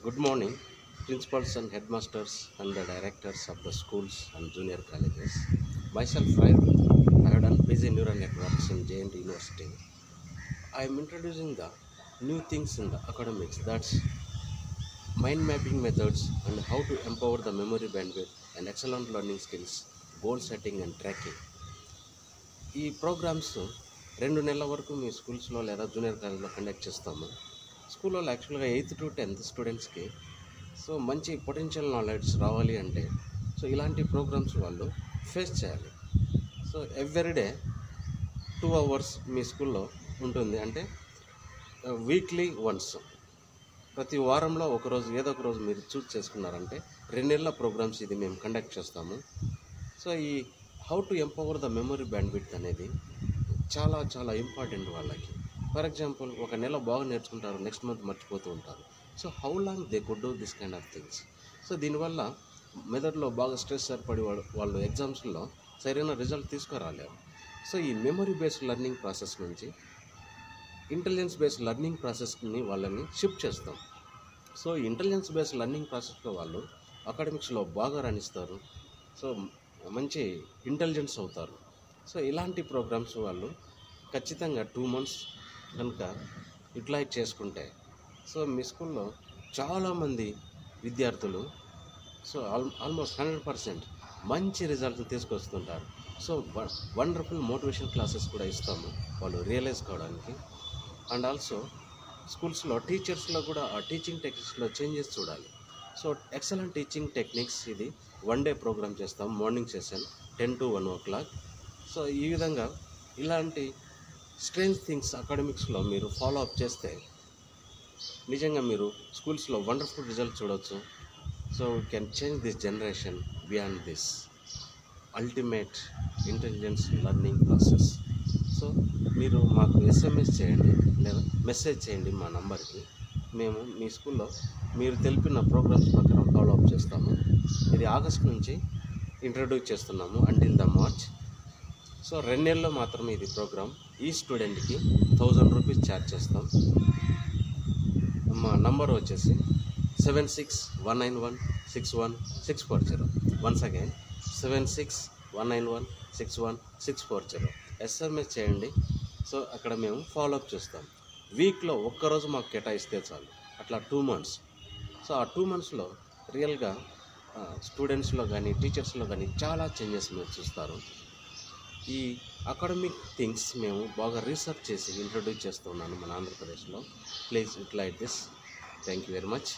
Good morning, principals and headmasters and the directors of the schools and junior colleges. Myself, I have done PG Neural Networks in JNT University. I am introducing the new things in the academics, that's mind mapping methods and how to empower the memory bandwidth and excellent learning skills, goal setting and tracking. ఈ programmes 2 నెలల వరకు మీ స్కూల్స్లో లేదా junior కాలేజ్లో conduct చేస్తాము. స్కూల్లో యాక్చువల్గా 8th to 10th స్టూడెంట్స్కి మంచి పొటెన్షియల్ నాలెడ్జ్ రావాలి అంటే ఇలాంటి ప్రోగ్రామ్స్ వాళ్ళు ఫేస్ చేయాలి. ఎవ్రీడే 2 hours మీ స్కూల్లో ఉంటుంది. అంటే వీక్లీ వన్స్, ప్రతి వారంలో ఒకరోజు ఏదో ఒక రోజు మీరు చూస్ చేసుకున్నారంటే 2 నెలల ప్రోగ్రామ్స్ ఇది మేము కండక్ట్ చేస్తాము. ఈ how to empower the memory bandwidth అనేది చాలా చాలా ఇంపార్టెంట్ వాళ్ళకి. ఫర్ ఎగ్జాంపుల్, ఒక నెల బాగా నేర్చుకుంటారు, నెక్స్ట్ మంత్ మర్చిపోతూ ఉంటారు. How long they could do this kind of things. దీనివల్ల మెథడ్లో బాగా స్ట్రెస్ ఏర్పడి వాళ్ళు ఎగ్జామ్స్లో సరైన రిజల్ట్ తీసుకురాలేరు. ఈ మెమరీ బేస్డ్ లెర్నింగ్ ప్రాసెస్ నుంచి ఇంటెలిజెన్స్ బేస్డ్ లెర్నింగ్ ప్రాసెస్ని వాళ్ళని షిఫ్ట్ చేస్తాం. ఈ ఇంటెలిజెన్స్ బేస్డ్ లెర్నింగ్ ప్రాసెస్లో వాళ్ళు అకాడమిక్స్లో బాగా రాణిస్తారు, మంచి ఇంటెలిజెన్స్ అవుతారు. ఇలాంటి ప్రోగ్రామ్స్ వాళ్ళు ఖచ్చితంగా 2 months కనుక యూటిలైజ్ చేసుకుంటే మీ స్కూల్లో చాలామంది విద్యార్థులు ఆల్మోస్ట్ 100% మంచి రిజల్ట్ తీసుకొస్తుంటారు. వండర్ఫుల్ మోటివేషన్ క్లాసెస్ కూడా ఇస్తాము వాళ్ళు రియలైజ్ కావడానికి. అండ్ ఆల్సో స్కూల్స్లో టీచర్స్లో కూడా ఆ టీచింగ్ టెక్నిక్స్లో చేంజెస్ చూడాలి. ఎక్సలెంట్ టీచింగ్ టెక్నిక్స్ ఇది 1 day ప్రోగ్రామ్ చేస్తాం. Morning session 10 to 1 o'clock. ఈ విధంగా ఇలాంటి స్ట్రేంజ్ థింగ్స్ అకాడమిక్స్లో మీరు ఫాలో అప్ చేస్తే నిజంగా మీరు స్కూల్స్లో వండర్ఫుల్ రిజల్ట్ చూడవచ్చు. We can change this generation beyond this ultimate intelligence learning process. మీరు మాకు SMS చేయండి లేదా మెసేజ్ చేయండి మా నంబర్కి. మేము మీ స్కూల్లో మీరు తెలిపిన ప్రోగ్రామ్స్ ప్రకారం ఫాలో అప్ చేస్తాము. ఇది ఆగస్ట్ నుంచి ఇంట్రడ్యూస్ చేస్తున్నాము అంటిల్ ద March. 2 నెలల్లో మాత్రమే ఇది ప్రోగ్రామ్. ఈ స్టూడెంట్కి 1000 rupees ఛార్జ్ చేస్తాం. మా నంబర్ వచ్చేసి 7619161640. Once again 7619161640. SMS చేయండి. అక్కడ మేము ఫాలో అప్ చేస్తాం. వీక్లో ఒక్కరోజు మాకు కేటాయిస్తే చాలు, అట్లా 2 months. ఆ 2 monthsలో రియల్గా స్టూడెంట్స్లో కానీ టీచర్స్లో కానీ చాలా చేంజెస్ మీరు చూస్తారు. ఈ అకాడమిక్ థింగ్స్ మేము బాగా రీసెర్చ్ చేసి ఇంట్రడ్యూస్ చేస్తున్నాను మన ఆంధ్రప్రదేశ్లో. Please utilise this. Thank you very much.